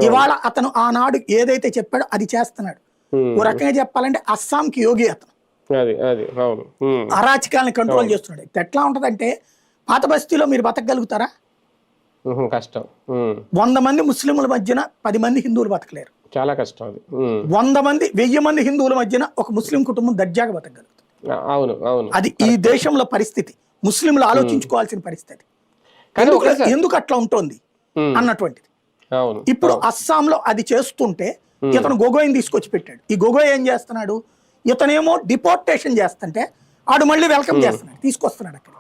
ఇవాళ అతను ఆనాడు ఏదైతే చెప్పాడో అది చేస్తున్నాడు. ఓ రకంగా చెప్పాలంటే అస్సాంకి యోగి అతను అరాచకాలను కంట్రోల్ చేస్తున్నాడు. ఎట్లా ఉంటదంటే పాత బస్తీలో మీరు బతకగలుగుతారా? కష్టం. 100 మంది ముస్లింల మధ్యన 10 మంది హిందువులు బతకలేరు. చాలా కష్టం. 100 మంది 1000 మంది హిందువుల మధ్యన ఒక ముస్లిం కుటుంబం దర్జాగా బతకగలుగుతుంది. అది ఈ దేశంలో పరిస్థితి. ముస్లింలు ఆలోచించుకోవాల్సిన పరిస్థితి. ఎందుకు అట్లా ఉంటుంది అన్నటువంటిది. ఇప్పుడు అస్సాంలో అది చేస్తుంటే ఇతను గొగోయిని తీసుకొచ్చి పెట్టాడు. ఈ గొగోయ్ ఏం చేస్తున్నాడు? ఇతనేమో డిపోర్టేషన్ చేస్తుంటే ఆడు మళ్ళీ వెల్కమ్ చేస్తున్నాడు, తీసుకొస్తున్నాడు. అక్కడ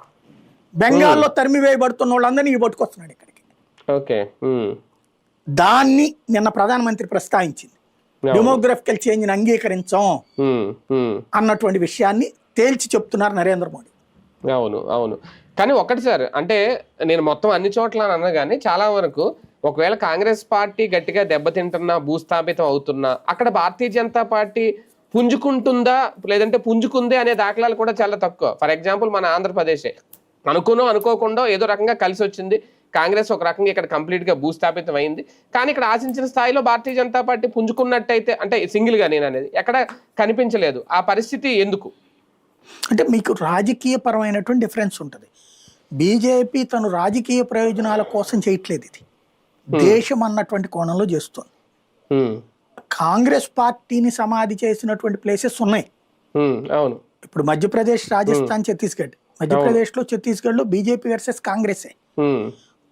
బెంగాల్లో తరిమి వేయబడుతున్న వాళ్ళందరినీ ఈ పట్టుకొస్తున్నాడు ఇక్కడికి. దాన్ని నిన్న ప్రధానమంత్రి ప్రస్తావించింది. డెమోగ్రఫికల్ చేంజ్ ని అంగీకరించాం అన్నటువంటి విషయాన్ని తేల్చి చెప్తున్నారు నరేంద్ర మోడీ. అవును. కానీ ఒకటి సార్, అంటే నేను మొత్తం అన్ని చోట్ల అన్నా కానీ చాలా వరకు ఒకవేళ కాంగ్రెస్ పార్టీ గట్టిగా దెబ్బతింటున్నా, భూస్థాపితం అవుతున్నా, అక్కడ భారతీయ జనతా పార్టీ పుంజుకుంటుందా లేదంటే పుంజుకుందే అనే దాఖలాలు కూడా చాలా తక్కువ. ఫర్ ఎగ్జాంపుల్ మన ఆంధ్రప్రదేశే అనుకోకుండా ఏదో రకంగా కలిసి వచ్చింది. కాంగ్రెస్ ఒక రకంగా ఇక్కడ కంప్లీట్గా భూస్థాపితం అయింది. కానీ ఇక్కడ ఆశించిన స్థాయిలో భారతీయ జనతా పార్టీ పుంజుకున్నట్టయితే, అంటే సింగిల్గా నేను అనేది ఎక్కడ కనిపించలేదు. ఆ పరిస్థితి ఎందుకు అంటే మీకు రాజకీయ పరమైనటువంటి డిఫరెన్స్ ఉంటుంది. బీజేపీ తను రాజకీయ ప్రయోజనాల కోసం చేయట్లేదు, ఇది దేశం అన్నటువంటి కోణంలో చేస్తుంది. కాంగ్రెస్ పార్టీని సమాధి చేసినటువంటి ప్లేసెస్ ఉన్నాయి. అవును, ఇప్పుడు మధ్యప్రదేశ్, రాజస్థాన్, ఛత్తీస్గఢ్. మధ్యప్రదేశ్లో, ఛత్తీస్గఢ్లో బీజేపీ వర్సెస్ కాంగ్రెసే.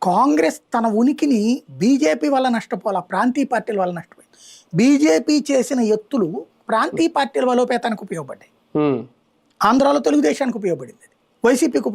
కాంగ్రెస్ తన ఉనికిని బీజేపీ వల్ల నష్టపోవాలి, ప్రాంతీయ పార్టీల వల్ల నష్టపోయింది. బీజేపీ చేసిన ఎత్తులు ప్రాంతీయ పార్టీల బలోపేతానికి ఉపయోగపడ్డాయి. ఆంధ్రాలో తెలుగుదేశానికి ఉపయోగపడింది, వైసీపీకి